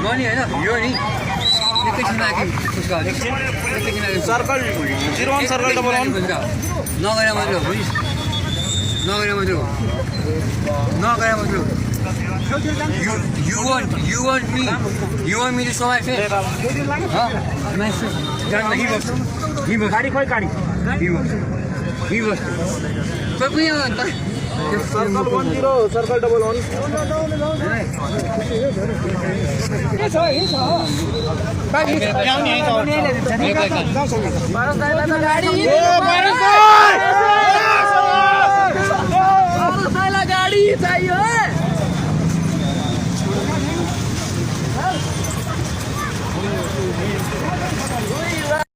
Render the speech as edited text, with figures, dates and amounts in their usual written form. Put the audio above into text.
Money है ना यो नहीं ये किसी ना कि उसका सर्कल 01 सर्कल डबल 1 नगरेर मात्र हो नि नगरेर मात्र हो नगरेर मात्र हो you want me to show my face my face he was गाडी खोइ गाडी he was कोही पनि अन्त सर्कल 10 सर्कल डबल 1 गाडी